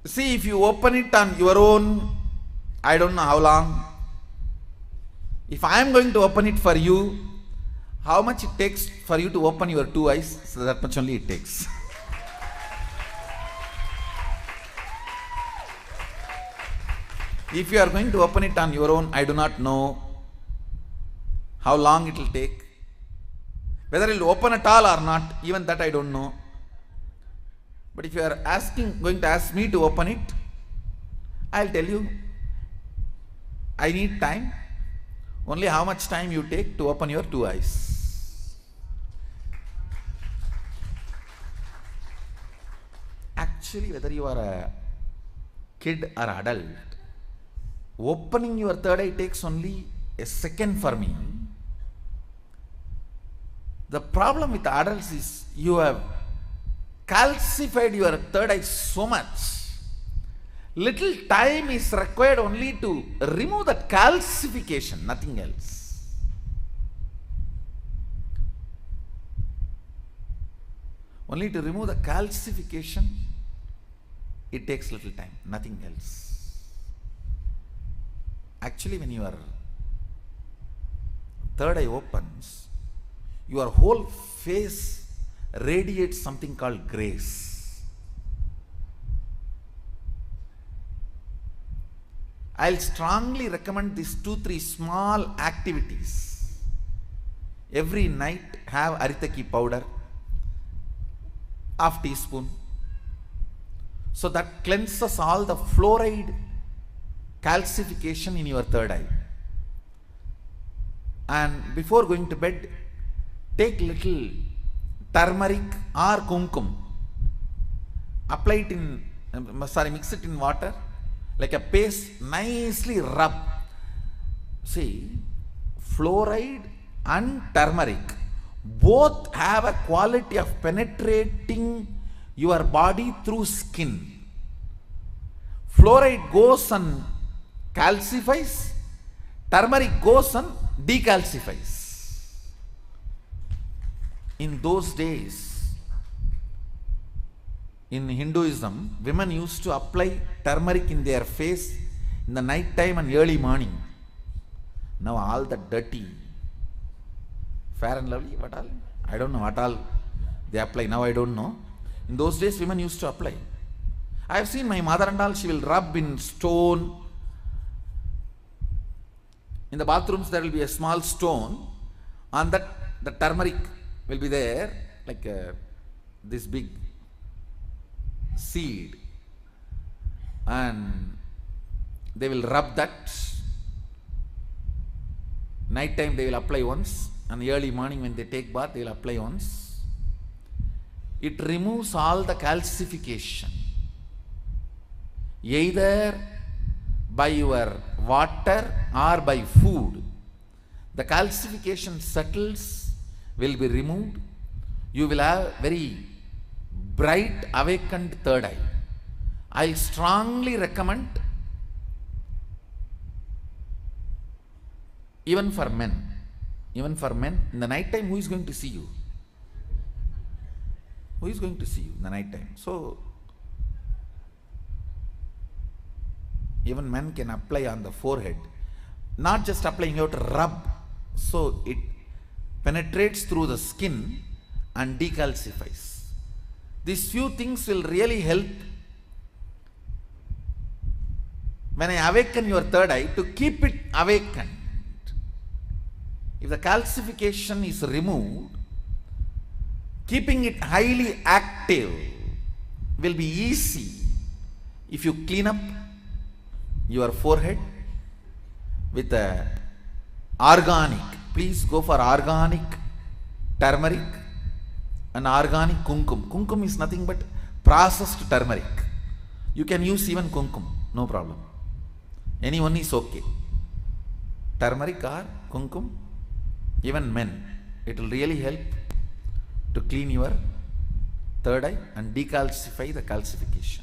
See, if you open it on your own, I don't know how long. If I am going to open it for you, how much it takes for you to open your two eyes? So that much only it takes. If you are going to open it on your own, I do not know how long it will take. Whether it will open at all or not, even that I don't know. But if you are going to ask me to open it, I will tell you, I need time. Only how much time you take to open your two eyes. Actually, whether you are a kid or adult, opening your third eye takes only a second for me. The problem with adults is you have calcified your third eye so much. Little time is required only to remove that calcification, nothing else. Only to remove the calcification, it takes little time, nothing else. Actually, when your third eye opens, your whole face radiates something called grace. I'll strongly recommend these 2-3 small activities. Every night have Aritaki powder, half teaspoon. So that cleanses all the fluoride calcification in your third eye. And before going to bed, take little turmeric or kumkum. Apply it in, mix it in water. Like a paste, nicely rub. See, fluoride and turmeric both have a quality of penetrating your body through skin. Fluoride goes and calcifies, turmeric goes and decalcifies. In those days, in Hinduism, women used to apply turmeric in their face in the night time and early morning. Now all the dirty, Fair and Lovely, what all? I don't know what all they apply. Now I don't know. In those days, women used to apply. I have seen my mother and all, she will rub in stone. In the bathrooms, there will be a small stone. On that, the turmeric will be there, like this big seed, and they will rub that. Night time they will apply once, and early morning when they take bath they will apply once. It removes all the calcification, either by your water or by food. The calcification settles, will be removed. You will have very bright awakened third eye. I strongly recommend, even for men, in the night time, who is going to see you? Who is going to see you in the night time? So, even men can apply on the forehead, not just applying, you have to rub, so it penetrates through the skin and decalcifies. These few things will really help when I awaken your third eye to keep it awakened. If the calcification is removed, keeping it highly active will be easy if you clean up your forehead with a organic. Please go for organic turmeric and organic kumkum. Kumkum is nothing but processed turmeric. You can use even kumkum, no problem. Anyone is okay. Turmeric or kumkum, even men, it will really help to clean your third eye and decalcify the calcification.